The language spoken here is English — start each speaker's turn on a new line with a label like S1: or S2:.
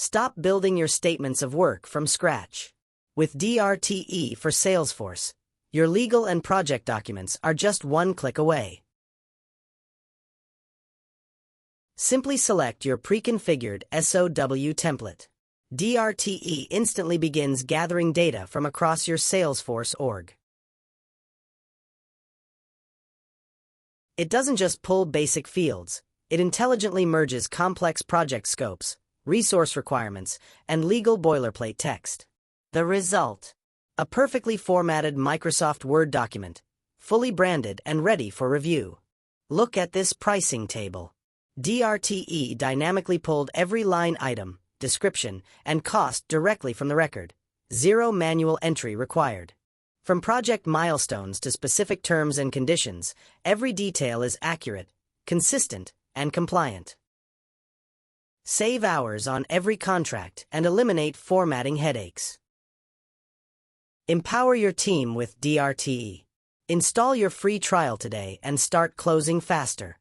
S1: Stop building your statements of work from scratch. With DRTE for Salesforce, your legal and project documents are just one click away. Simply select your pre-configured SOW template. DRTE instantly begins gathering data from across your Salesforce org. It doesn't just pull basic fields, it intelligently merges complex project scopes, resource requirements, and legal boilerplate text. The result: a perfectly formatted Microsoft Word document, fully branded and ready for review. Look at this pricing table. DRTE dynamically pulled every line item, description, and cost directly from the record. Zero manual entry required. From project milestones to specific terms and conditions, every detail is accurate, consistent, and compliant. Save hours on every contract and eliminate formatting headaches. Empower your team with DRTE. Install your free trial today and start closing faster.